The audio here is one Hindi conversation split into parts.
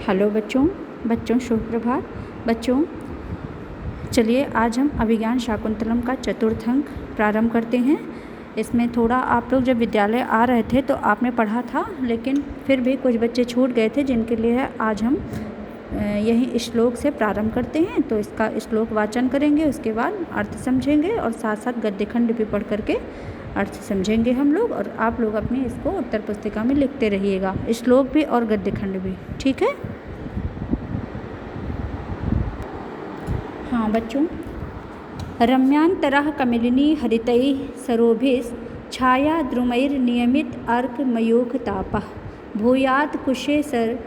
हेलो बच्चों शुभ प्रभात। बच्चों चलिए आज हम अभिज्ञान शाकुंतलम का चतुर्थ अंक प्रारंभ करते हैं। इसमें थोड़ा आप लोग जब विद्यालय आ रहे थे तो आपने पढ़ा था, लेकिन फिर भी कुछ बच्चे छूट गए थे, जिनके लिए आज हम यही श्लोक से प्रारंभ करते हैं। तो इसका श्लोक वाचन करेंगे, उसके बाद अर्थ समझेंगे और साथ साथ गद्य खंड भी पढ़ करके अर्थ समझेंगे हम लोग, और आप लोग अपनी इसको उत्तर पुस्तिका में लिखते रहिएगा, श्लोक भी और गद्य खंड भी, ठीक है। हाँ बच्चों, रम्यांतरः कमलिनी हरितैः सरोभिः छाया द्रुमैर्नियमित अर्क मयूख तापः भूयात् कुशेशय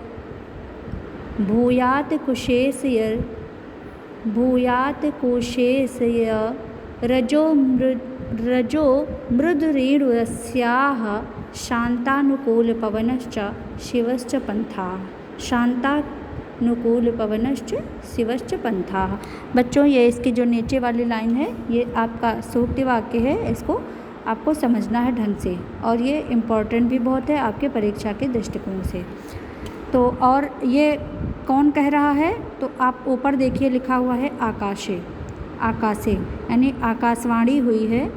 रजो मृदुरेणुरस्याः शान्तानुकूलपवनश्च शिवश्च पंथाः। बच्चों ये इसकी जो नीचे वाली लाइन है, ये आपका सूक्ति वाक्य है, इसको आपको समझना है ढंग से, और ये इम्पॉर्टेंट भी बहुत है आपके परीक्षा के दृष्टिकोण से। तो और ये कौन कह रहा है, तो आप ऊपर देखिए लिखा हुआ है आकाशे, यानी आकाशवाणी हुई है।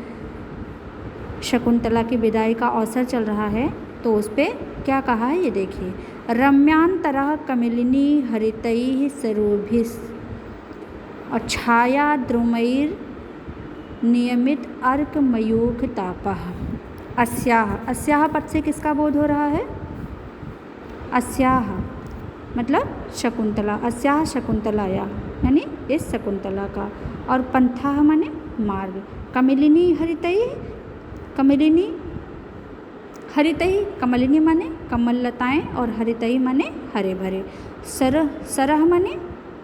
शकुंतला की विदाई का अवसर चल रहा है, तो उस पर क्या कहा है ये देखिए। रम्यांतरः कमलिनी हरितैः सरोभिः और छाया द्रुमैर् नियमित अर्क मयूख तापः। अस्याह पद से किसका बोध हो रहा है? अस्याह मतलब शकुंतला, अस्याह शकुंतलाया यानी इस शकुंतला का, और पंथाः माने मार्ग। कमलिनी कमलिनी माने कमल लताएँ, और हरितई माने हरे भरे। सरह माने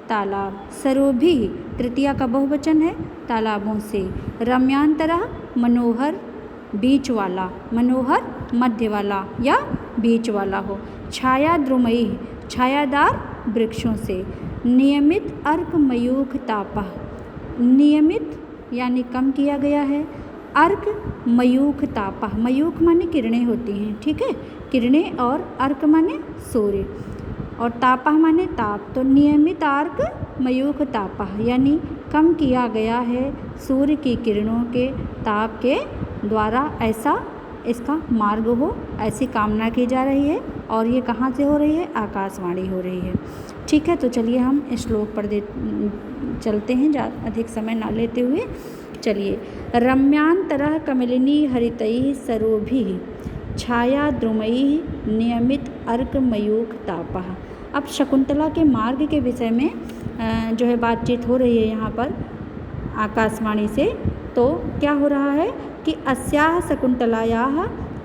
तालाब, सरोभी तृतीया का बहुवचन है, तालाबों से। रम्यांतरः मनोहर बीच वाला, मनोहर मध्य वाला या बीच वाला हो। छाया द्रुमयी छायादार वृक्षों से। नियमित अर्क मयूख तापः, नियमित यानी कम किया गया है। अर्क मयूख तापः, मयूख माने किरणें होती हैं, ठीक है, किरणें, और अर्क माने सूर्य, और तापः माने ताप। तो नियमित अर्क मयूख तापः यानी कम किया गया है सूर्य की किरणों के ताप के द्वारा, ऐसा इसका मार्ग हो, ऐसी कामना की जा रही है। और ये कहाँ से हो रही है? आकाशवाणी हो रही है, ठीक है। तो चलिए हम इस श्लोक पर चलते हैं, अधिक समय ना लेते हुए। चलिए, रम्यांतरः कमलिनी हरितैः सरोभिः छाया द्रुमैः नियमित अर्क मयूख तापः। अब शकुंतला के मार्ग के विषय में जो है बातचीत हो रही है यहाँ पर आकाशवाणी से। तो क्या हो रहा है कि अस्याः शकुंतलायाः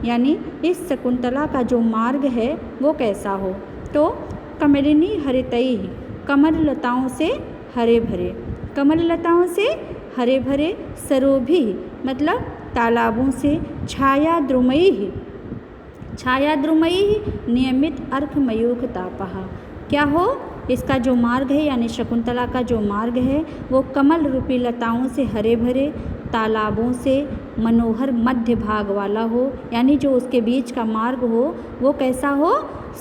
यानी इस शकुंतला का जो मार्ग है वो कैसा हो, तो कमलिनी हरितैः कमल लताओं से हरे भरे, कमल लताओं से हरे भरे, सरोभिः मतलब तालाबों से, छाया द्रुमैः नियमित अर्क मयूख तापः। क्या हो? इसका जो मार्ग है यानी शकुंतला का जो मार्ग है वो कमल रूपी लताओं से हरे भरे, तालाबों से मनोहर मध्य भाग वाला हो, यानी जो उसके बीच का मार्ग हो वो कैसा हो?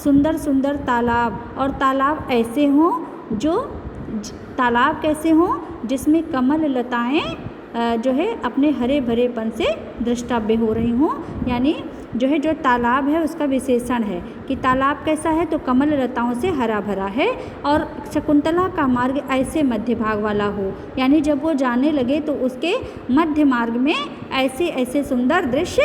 सुंदर सुंदर तालाब, और तालाब ऐसे हों जो तालाब कैसे हों जिसमें कमल लताएं जो है अपने हरे भरेपन से दृष्टाव्य हो रही हों। यानी जो है जो तालाब है उसका विशेषण है कि तालाब कैसा है, तो कमल लताओं से हरा भरा है, और शकुंतला का मार्ग ऐसे मध्य भाग वाला हो, यानी जब वो जाने लगे तो उसके मध्य मार्ग में ऐसे ऐसे सुंदर दृश्य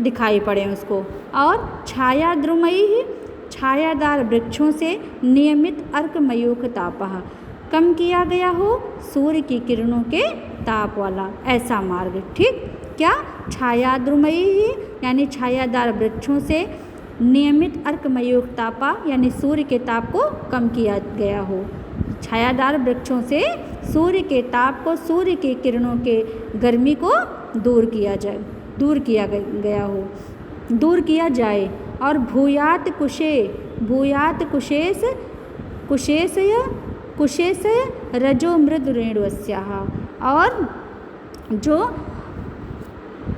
दिखाई पड़े उसको। और छाया द्रुमैः छायादार वृक्षों से, नियमित अर्क मयूख तापः कम किया गया हो सूर्य की किरणों के ताप वाला ऐसा मार्ग, ठीक। क्या? छाया द्रुमैः यानी छायादार वृक्षों से, नियमित अर्क मयूख तापा यानी सूर्य के ताप को कम किया गया हो। छायादार वृक्षों से सूर्य के ताप को, सूर्य की किरणों के गर्मी को दूर किया जाए। और भूयात् कुशेशय रजो मृदुरेणुस्याः, और जो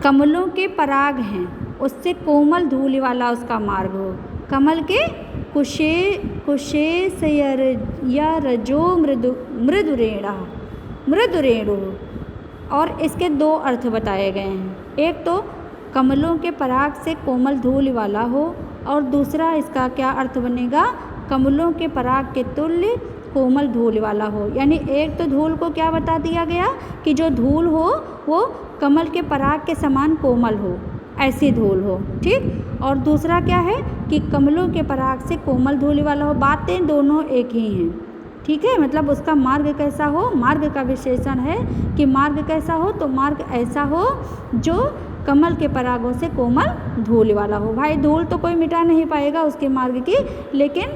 कमलों के पराग हैं उससे कोमल धूलि वाला उसका मार्ग हो, कमल के कुशेशयरजो मृदुरेणु। और इसके दो अर्थ बताए गए हैं। एक तो कमलों के पराग से कोमल धूल वाला हो, और दूसरा इसका क्या अर्थ बनेगा, कमलों के पराग के तुल्य कोमल धूल वाला हो। यानी एक तो धूल को क्या बता दिया गया कि जो धूल हो वो कमल के पराग के समान कोमल हो, ऐसी धूल हो, ठीक। और दूसरा क्या है कि कमलों के पराग से कोमल धूल वाला हो। बातें दोनों एक ही हैं, ठीक है। मतलब उसका मार्ग कैसा हो, मार्ग का विशेषण है कि मार्ग कैसा हो, तो मार्ग ऐसा हो जो कमल के परागों से कोमल धूल वाला हो। भाई धूल तो कोई मिटा नहीं पाएगा उसके मार्ग की, लेकिन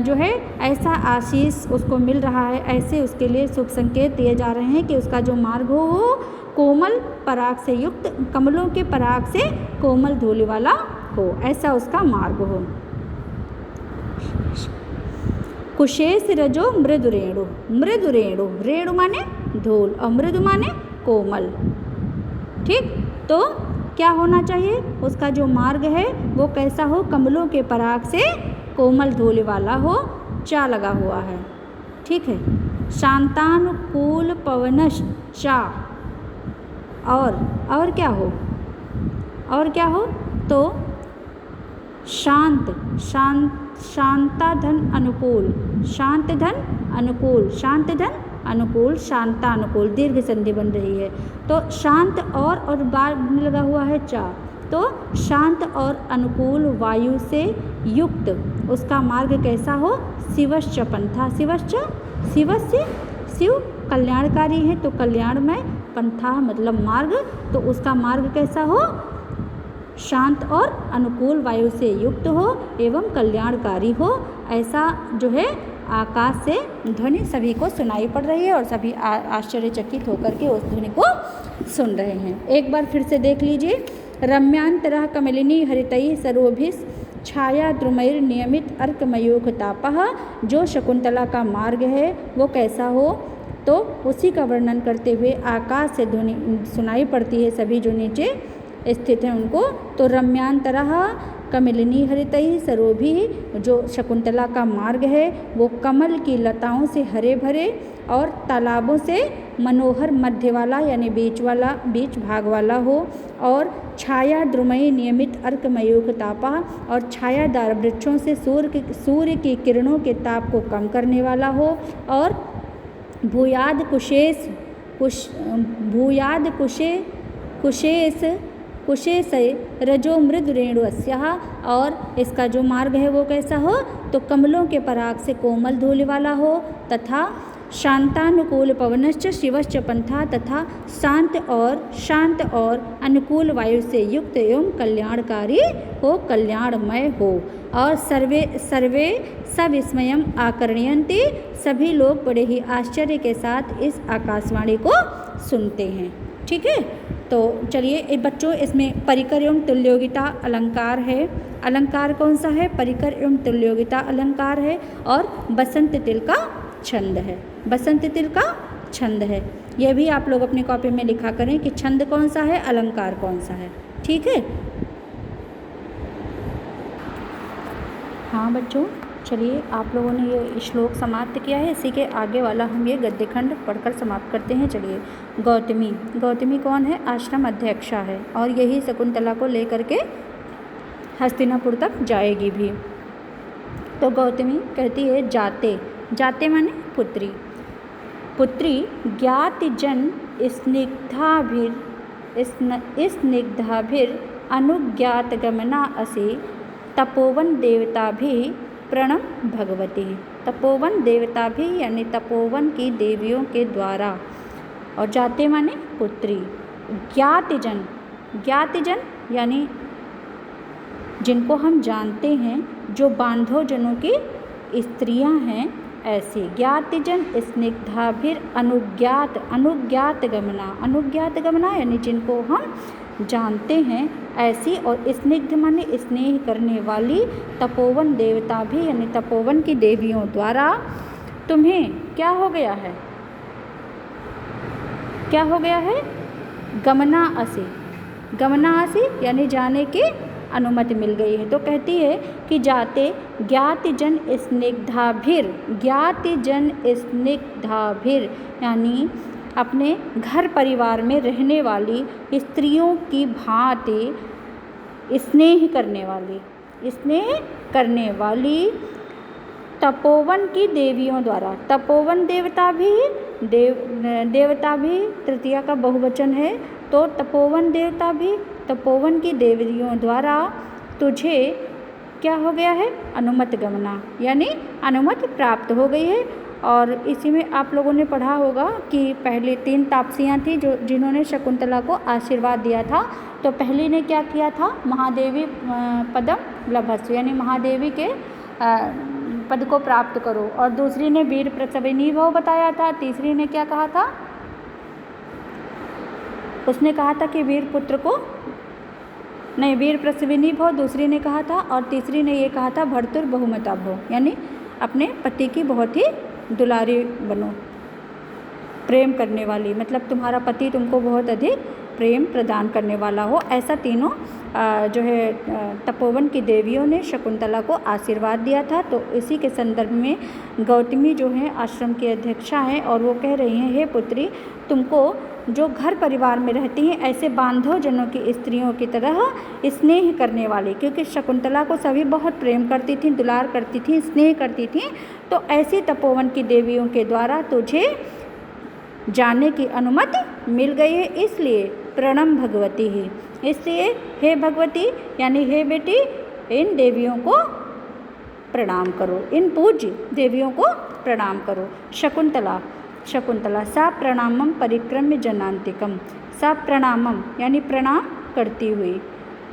जो है ऐसा आशीष उसको मिल रहा है, ऐसे उसके लिए शुभ संकेत दिए जा रहे हैं कि उसका जो मार्ग हो कोमल पराग से युक्त, कमलों के पराग से कोमल धूल वाला हो, ऐसा उसका मार्ग हो। कुशेश रजो मृदुरेणु। मृदुरेणु, रेणु माने धूल और मृदु माने कोमल, ठीक। तो क्या होना चाहिए, उसका जो मार्ग है वो कैसा हो, कमलों के पराग से कोमल धूल वाला हो, चा लगा हुआ है, ठीक है। शांतानुकूल पवनश्चा, और क्या हो, और क्या हो, तो शांताधन अनुकूल, शांतधन अनुकूल, शांतधन अनुकूल, शांतानुकूल, दीर्घ संधि बन रही है। तो शांत और बार लगा हुआ है चा, तो शांत और अनुकूल वायु से युक्त उसका मार्ग कैसा हो, शिवश्च पंथा। शिवस्य शिव कल्याणकारी है, तो कल्याणमय, पंथा मतलब मार्ग, तो उसका मार्ग कैसा हो, शांत और अनुकूल वायु से युक्त हो एवं कल्याणकारी हो। ऐसा जो है आकाश से ध्वनि सभी को सुनाई पड़ रही है और सभी आश्चर्यचकित होकर के उस ध्वनि को सुन रहे हैं। एक बार फिर से देख लीजिए। रम्यांतरः कमलिनी हरितैः सरोभिः छाया द्रुमैर नियमित अर्कमयूख तापः। जो शकुंतला का मार्ग है वो कैसा हो, तो उसी का वर्णन करते हुए आकाश से ध्वनि सुनाई पड़ती है सभी जो नीचे स्थित हैं उनको। तो रम्यांतरः कमलिनी हरितैः सरोभिः, जो शकुंतला का मार्ग है वो कमल की लताओं से हरे भरे और तालाबों से मनोहर मध्य वाला यानी बीच भाग वाला हो, और छाया द्रुमयी नियमित अर्कमयूख तापा, और छायादार वृक्षों से सूर्य की किरणों के ताप को कम करने वाला हो, और भूयाद कुशेश रजो मृदुरेणु अस्याः। और इसका जो मार्ग है वो कैसा हो, तो कमलों के पराग से कोमल धूल वाला हो, तथा शांतानुकूल पवनश्च शिवश्च पंथा, तथा शांत और अनुकूल वायु से युक्त एवं कल्याणकारी हो, कल्याणमय हो। और सर्वे सविस्मयम् आकर्णयन्ति, सभी लोग बड़े ही आश्चर्य के साथ इस आकाशवाणी को सुनते हैं, ठीक है। तो चलिए बच्चों, इसमें परिकर एवं तुल्योगिता अलंकार है। अलंकार कौन सा है, परिकर एवं तुल्योगिता अलंकार है, और बसंत तिल का छंद है। बसंत तिल का छंद है, यह भी आप लोग अपनी कॉपी में लिखा करें कि छंद कौन सा है, अलंकार कौन सा है, ठीक है। हाँ बच्चों, चलिए आप लोगों ने ये श्लोक समाप्त किया है, इसी के आगे वाला हम ये गद्यखंड पढ़कर समाप्त करते हैं। चलिए, गौतमी कौन है, आश्रम अध्यक्षा है, और यही शकुंतला को लेकर के हस्तिनापुर तक जाएगी भी। तो गौतमी कहती है जाते माने पुत्री ज्ञातिजन स्निग्धाभिर अनुज्ञातगमना असि तपोवन देवता भी प्रणम भगवती। तपोवन देवता भी यानी तपोवन की देवियों के द्वारा, और जाते माने पुत्री। ज्ञातिजन यानी जिनको हम जानते हैं, जो बांधवजनों की स्त्रियां हैं, ऐसी। ज्ञातिजन स्निग्धाभिर अनुज्ञात गमना यानी जिनको हम जानते हैं ऐसी, और स्निग्ध माने स्नेह करने वाली, तपोवन देवता भी यानी तपोवन की देवियों द्वारा तुम्हें क्या हो गया है, गमना असी यानी जाने के अनुमति मिल गई है। तो कहती है कि जाते ज्ञातिजन स्निग्धाभिर यानी अपने घर परिवार में रहने वाली स्त्रियों की भांति स्नेह करने वाली तपोवन की देवियों द्वारा, तपोवन देवता भी तृतीया का बहुवचन है, तो तपोवन देवता भी तपोवन की देवियों द्वारा तुझे क्या हो गया है, अनुमति गमना यानी अनुमति प्राप्त हो गई है। और इसी में आप लोगों ने पढ़ा होगा कि पहले 3 तापसियाँ थी जिन्होंने शकुंतला को आशीर्वाद दिया था। तो पहली ने क्या किया था, महादेवी पदम लभस्व यानी महादेवी के पद को प्राप्त करो, और दूसरी ने वीर प्रसविनी भव बताया था। तीसरी ने क्या कहा था, उसने कहा था कि वीर प्रसविनी भव दूसरी ने कहा था, और तीसरी ने ये कहा था भर्तुर बहुमता भव यानी अपने पति की बहुत ही दुलारी बनो, प्रेम करने वाली, मतलब तुम्हारा पति तुमको बहुत अधिक प्रेम प्रदान करने वाला हो। ऐसा तीनों जो है तपोवन की देवियों ने शकुंतला को आशीर्वाद दिया था। तो इसी के संदर्भ में गौतमी जो है आश्रम की अध्यक्षा हैं और वो कह रही हैं, हे पुत्री, तुमको जो घर परिवार में रहती हैं ऐसे बांधव जनों की स्त्रियों की तरह स्नेह करने वाली, क्योंकि शकुंतला को सभी बहुत प्रेम करती थीं, दुलार करती थीं, स्नेह करती थीं, तो ऐसी तपोवन की देवियों के द्वारा तुझे जाने की अनुमति मिल गई है, इसलिए प्रणम भगवती ही, इसलिए हे भगवती यानी हे बेटी, इन देवियों को प्रणाम करो, इन पूज्य देवियों को प्रणाम करो। शकुंतला सा प्रणामम परिक्रम्य जनांतिकम, सा प्रणामम यानी प्रणाम करती हुई,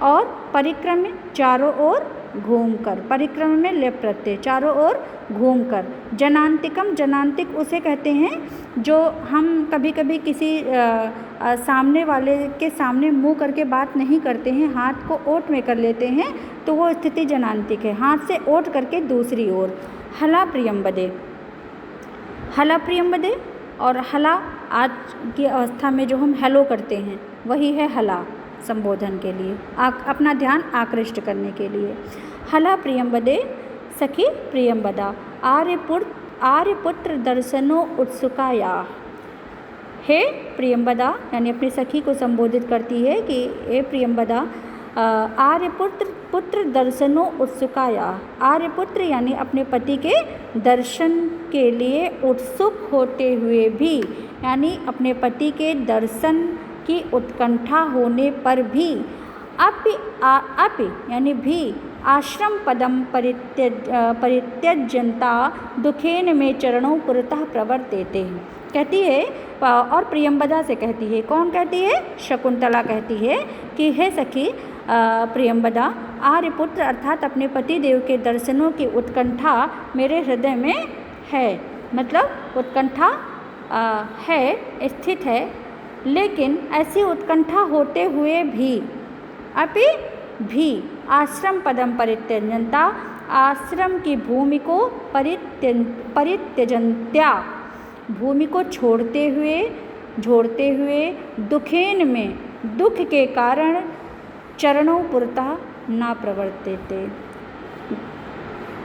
और परिक्रम्य चारों ओर घूमकर, परिक्रम में लेप प्रत्यय चारों ओर घूमकर, जनांतिक उसे कहते हैं जो हम कभी कभी किसी सामने वाले के सामने मुंह करके बात नहीं करते हैं, हाथ को ओट में कर लेते हैं, तो वो स्थिति जनांतिक है, हाथ से ओट करके दूसरी ओर। हला प्रियम्बदे और हला आज की अवस्था में जो हम हेलो करते हैं वही है हला, संबोधन के लिए, अपना ध्यान आकृष्ट करने के लिए। हला प्रियम्बदे सखी प्रियम्बदा, आर्यपुत्र दर्शनो उत्सुकाया। हे प्रियम्बदा यानी अपनी सखी को संबोधित करती है कि हे प्रियम्बदा, आर्यपुत्र दर्शनो उत्सुकाया, आर्यपुत्र यानी अपने पति के दर्शन के लिए उत्सुक होते हुए भी, यानी अपने पति के दर्शन की उत्कंठा होने पर भी, अपि यानी भी, आश्रम पदम परित्यजंता दुखेन में चरणों पुरतः प्रवर्तेते हैं। कहती है और प्रियम्बदा से कहती है, कौन कहती है, शकुंतला कहती है कि हे सखी प्रियम्बदा, आर्यपुत्र अर्थात अपने पति देव के दर्शनों की उत्कंठा मेरे हृदय में है, मतलब उत्कंठा है, स्थित है, लेकिन ऐसी उत्कंठा होते हुए भी, अपि भी, आश्रम पदम परित्यजंता, आश्रम की भूमि को परित्यजंत्या, भूमि को छोड़ते हुए दुखेन में, दुख के कारण, चरणों पुरतः ना प्रवर्तेते,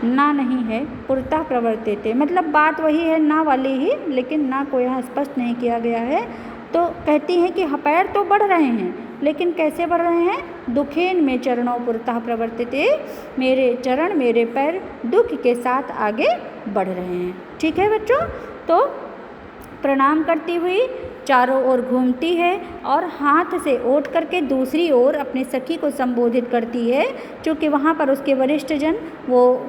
ना नहीं है, पुरतः प्रवर्तेते, मतलब बात वही है ना वाली ही, लेकिन ना को यहाँ स्पष्ट नहीं किया गया है। तो कहती हैं कि पैर तो बढ़ रहे हैं, लेकिन कैसे बढ़ रहे हैं, दुखेन में चरणों पुरतः प्रवर्तिते, मेरे चरण मेरे पैर दुख के साथ आगे बढ़ रहे हैं। ठीक है बच्चों, तो प्रणाम करती हुई चारों ओर घूमती है और हाथ से ओट करके दूसरी ओर अपनी सखी को संबोधित करती है, क्योंकि वहाँ पर उसके वरिष्ठ जन वो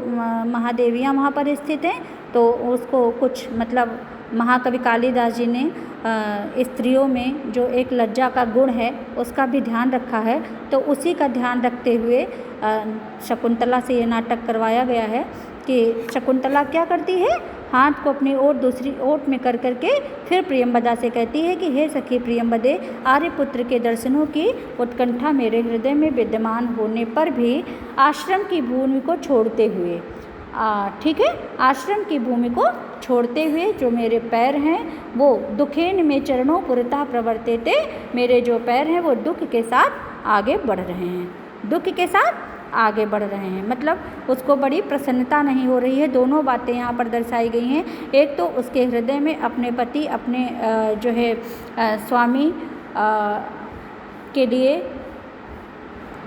महादेवियाँ वहाँ पर स्थित हैं, तो उसको कुछ मतलब महाकवि कालिदास जी ने स्त्रियों में जो एक लज्जा का गुण है उसका भी ध्यान रखा है, तो उसी का ध्यान रखते हुए शकुंतला से ये नाटक करवाया गया है कि शकुंतला क्या करती है, हाथ को अपनी ओर दूसरी ओट में कर करके फिर प्रियम्बदा से कहती है कि हे सखी प्रियम्बदे, आर्यपुत्र के दर्शनों की उत्कंठा मेरे हृदय में विद्यमान होने पर भी आश्रम की भूमि को छोड़ते हुए, ठीक है, आश्रम की भूमि को छोड़ते हुए जो मेरे पैर हैं वो दुखेन में चरणों पुरतः प्रवर्तेते, मेरे जो पैर हैं वो दुख के साथ आगे बढ़ रहे हैं। दुख के साथ आगे बढ़ रहे हैं, मतलब उसको बड़ी प्रसन्नता नहीं हो रही है। दोनों बातें यहाँ पर दर्शाई गई हैं। एक तो उसके हृदय में अपने पति, अपने जो है स्वामी के लिए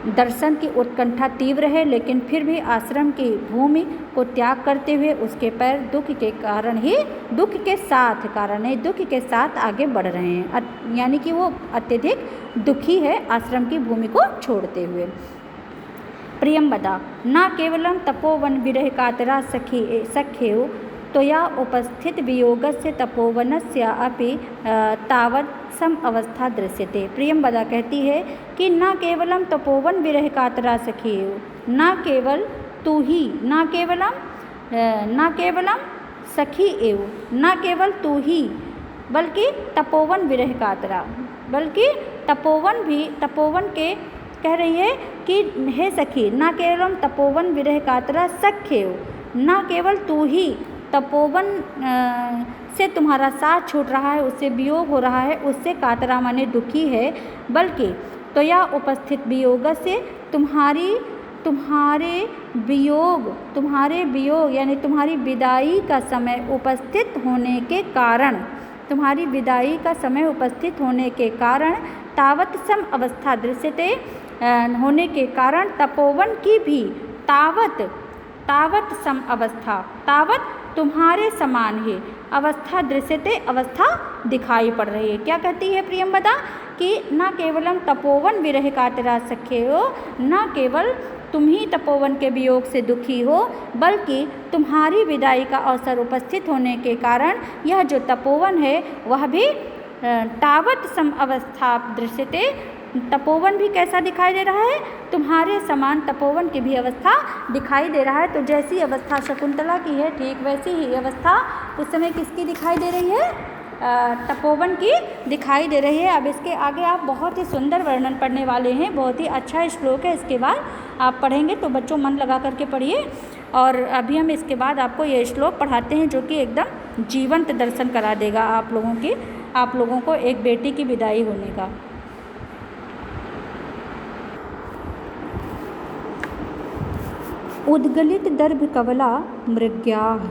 दर्शन की उत्कंठा तीव्र है, लेकिन फिर भी आश्रम की भूमि को त्याग करते हुए उसके पैर दुख के कारण ही, दुख के साथ कारण है, दुख के साथ आगे बढ़ रहे हैं, यानी कि वो अत्यधिक दुखी है आश्रम की भूमि को छोड़ते हुए। प्रियंवदा न केवलं तपोवन विरह कातरा सख्येव त्वया उपस्थित वियोगस्य तपोवनस्य अपि तावत् सम अवस्था दृश्यते। प्रियंवदा कहती है कि न केवलम तपोवन विरह कातरा सखीव, न केवल तू ही, न केवलम सखी एव, न केवल तू ही, बल्कि तपोवन विरह कातरा, बल्कि तपोवन भी, तपोवन के कह रही है कि हे सखी, न केवलम तपोवन विरह कातरा सख्येव, न केवल तू ही तपोवन से तुम्हारा साथ छूट रहा है, उससे वियोग हो रहा है, उससे कातरा माने दुखी है, बल्कि तो या उपस्थित वियोग से तुम्हारे वियोग यानी तुम्हारी विदाई का समय उपस्थित होने के कारण, तुम्हारी विदाई का समय उपस्थित होने के कारण तावत सम अवस्था दृश्यते होने के कारण तपोवन की भी तावत सम अवस्था, तावत तुम्हारे समान ही अवस्था दृश्यते, अवस्था दिखाई पड़ रही है। क्या कहती है प्रियंवदा कि न केवलम तपोवन विरह कातरा सख्य हो, न केवल तुम ही तपोवन के वियोग से दुखी हो, बल्कि तुम्हारी विदाई का अवसर उपस्थित होने के कारण यह जो तपोवन है वह भी तावत सम अवस्था दृश्यते, तपोवन भी कैसा दिखाई दे रहा है, तुम्हारे समान तपोवन की भी अवस्था दिखाई दे रहा है। तो जैसी अवस्था शकुंतला की है, ठीक वैसी ही अवस्था उस समय किसकी दिखाई दे रही है, तपोवन की दिखाई दे रही है। अब इसके आगे आप बहुत ही सुंदर वर्णन पढ़ने वाले हैं, बहुत ही अच्छा श्लोक है, इसके बाद आप पढ़ेंगे तो बच्चों मन लगा करके पढ़िए। और अभी हम इसके बाद आपको ये श्लोक पढ़ाते हैं जो कि एकदम जीवंत दर्शन करा देगा आप लोगों को एक बेटी की विदाई होने का। उद्गलित दर्भ कवला मृग्याः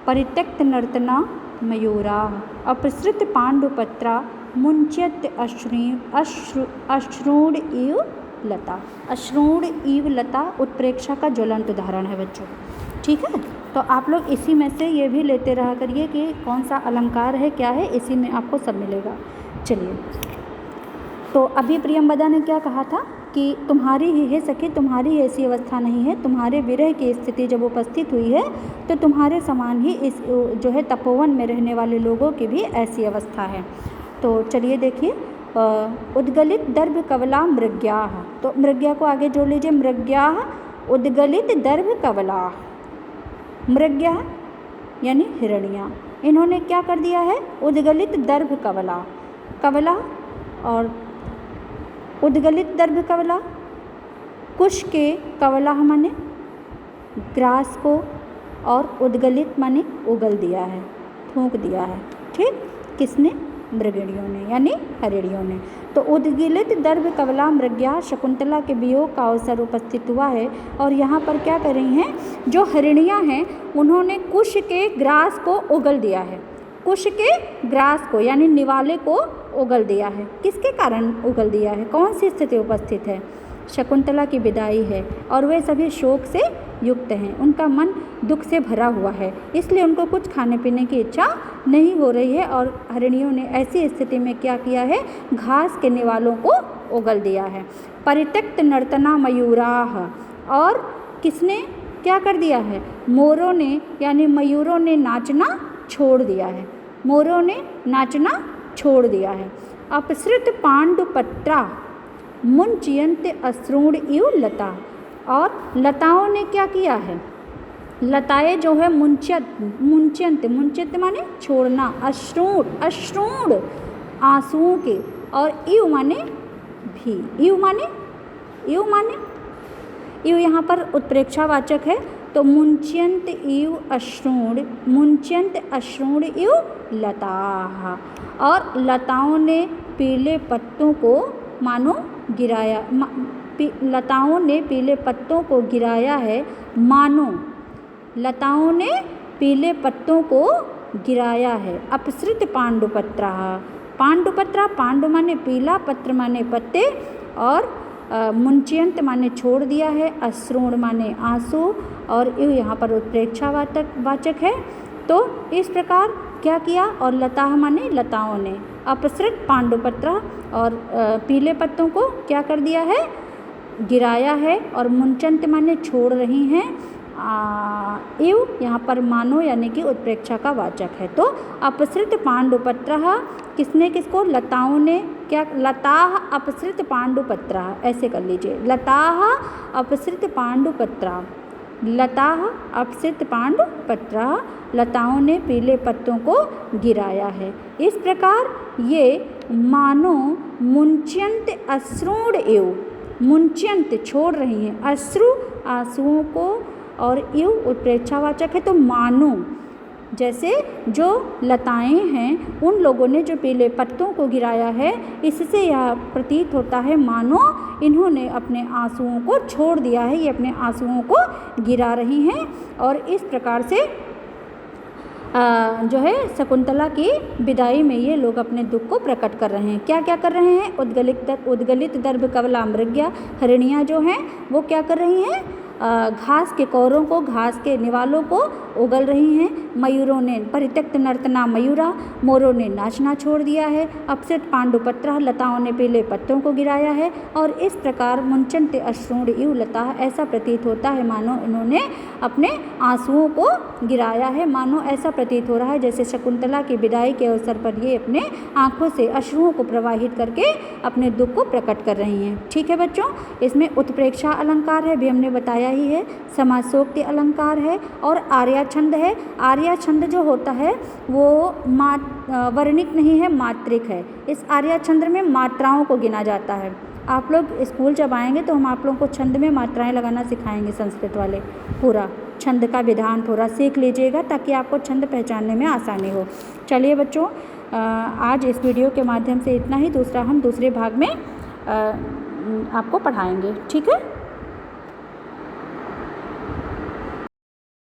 परित्यक्त नर्तना मयूराः अपसृत पांडुपत्रा मुंच्यत अश्रूण इव लता। अश्रूण इव लता उत्प्रेक्षा का ज्वलंत उदाहरण है बच्चों, ठीक है। तो आप लोग इसी में से ये भी लेते रहा करिए कि कौन सा अलंकार है, क्या है, इसी में आपको सब मिलेगा। चलिए, तो अभी प्रियंवदा ने क्या कहा था कि तुम्हारी ही है सखी, तुम्हारी ऐसी अवस्था नहीं है, तुम्हारे विरह की स्थिति जब उपस्थित हुई है तो तुम्हारे समान ही इस जो है तपोवन में रहने वाले लोगों की भी ऐसी अवस्था है। तो चलिए देखिए, उद्गलित दर्भ कवला मृग्याः, तो मृग्या को आगे जोड़ लीजिए, मृग्याः उद्गलित दर्भ कवला। मृग्या यानी हिरणियाँ, इन्होंने क्या कर दिया है, उद्गलित दर्भ कवला, कवला और उद्गलित दर्भ कवला, कुश के कवला माने ग्रास को, और उद्गलित माने उगल दिया है, फूंक दिया है, ठीक, किसने, मृगिणियों ने यानी हरिणियों ने। तो उद्गलित दर्भ कवला मृग्या, शकुंतला के वियोग का अवसर उपस्थित हुआ है। और यहाँ पर क्या कर रही हैं, जो हरिणियाँ हैं उन्होंने कुश के ग्रास को उगल दिया है, कुश के ग्रास को यानी निवाले को उगल दिया है। किसके कारण उगल दिया है, कौन सी स्थिति उपस्थित है, शकुंतला की विदाई है और वे सभी शोक से युक्त हैं, उनका मन दुख से भरा हुआ है, इसलिए उनको कुछ खाने पीने की इच्छा नहीं हो रही है। और हरिणियों ने ऐसी स्थिति में क्या किया है, घास के निवालों को उगल दिया है। परित्यक्त नर्तना मयूराः, और किसने क्या कर दिया है, मोरों ने यानी मयूरों ने नाचना छोड़ दिया है, मोरों ने नाचना छोड़ दिया है। अपसृत पांडुपत्रा मुंचयन्त अश्रूण इव लता, और लताओं ने क्या किया है, लताएं जो है मुंचयंत माने छोड़ना, अश्रूण आंसुओं के, और इव माने भी, इव यहाँ पर उत्प्रेक्षावाचक है। तो मुंचयंत अश्रूण इव लताः, और लताओं ने पीले पत्तों को मानो गिराया, लताओं ने पीले पत्तों को गिराया है मानो, लताओं ने पीले पत्तों को गिराया है। अपसृत पांडुपत्रा, पांडुपत्रा, पांडु माने पीला, पत्र माने पत्ते, और मुंच्यंत माने छोड़ दिया है, अश्रुण माने आंसू, और इव यहाँ पर उत्प्रेक्षा वाचक है। तो इस प्रकार क्या किया, और लताह माने लताओं ने, अपसृत पांडुपत्रा, और पीले पत्तों को क्या कर दिया है, गिराया है, और मुंचंत माने छोड़ रही हैं, इव यहाँ पर मानो यानी कि उत्प्रेक्षा का वाचक है। तो अपसृत पांडुपत्रः, किसने किसको, लताओं ने, क्या, लताः अपसृत पांडुपत्रः, ऐसे कर लीजिए, लताः अपसृत पांडुपत्रा, लताः अपसृत पांडुपत्रः, लताओं ने पीले पत्तों को गिराया है। इस प्रकार ये मानो मुंच्यंत अश्रूण एव, मुंच्यंत छोड़ रही हैं, अश्रु आंसुओं को, और इव उत्प्रेक्षावाचक है। तो मानो, जैसे जो लताएं हैं उन लोगों ने जो पीले पत्तों को गिराया है, इससे यह प्रतीत होता है मानो इन्होंने अपने आंसुओं को छोड़ दिया है, ये अपने आंसुओं को गिरा रही हैं। और इस प्रकार से जो है शकुंतला की विदाई में ये लोग अपने दुख को प्रकट कर रहे हैं। क्या क्या कर रहे हैं, उद्गलित दर्भ कवला मृग्या, हरिणियाँ जो हैं वो क्या कर रही हैं, घास के कौरों को, घास के निवालों को उगल रही हैं। मयूरों ने, परित्यक्त नर्तना मयूरा, मोरों ने नाचना छोड़ दिया है। अपसृत पांडुपत्र, लताओं ने पीले पत्तों को गिराया है। और इस प्रकार मुंचन्ते अश्रूण इव लता, ऐसा प्रतीत होता है मानो इन्होंने अपने आंसुओं को गिराया है, मानो ऐसा प्रतीत हो रहा है जैसे शकुंतला की विदाई के अवसर पर ये अपने आँखों से अश्रुओं को प्रवाहित करके अपने दुख को प्रकट कर रही हैं। ठीक है बच्चों, इसमें उत्प्रेक्षा अलंकार है, भी हमने बताया ही है, समासोक्ति अलंकार है, और आर्या छंद है। आर्या छंद जो होता है वो वर्णिक नहीं है, मात्रिक है। इस आर्या छंद में मात्राओं को गिना जाता है। आप लोग स्कूल जब आएंगे तो हम आप लोगों को छंद में मात्राएं लगाना सिखाएंगे, संस्कृत वाले। पूरा छंद का विधान थोड़ा सीख लीजिएगा ताकि आपको छंद पहचानने में आसानी हो। चलिए बच्चों, आज इस वीडियो के माध्यम से इतना ही। दूसरा हम दूसरे भाग में आपको पढ़ाएंगे। ठीक है।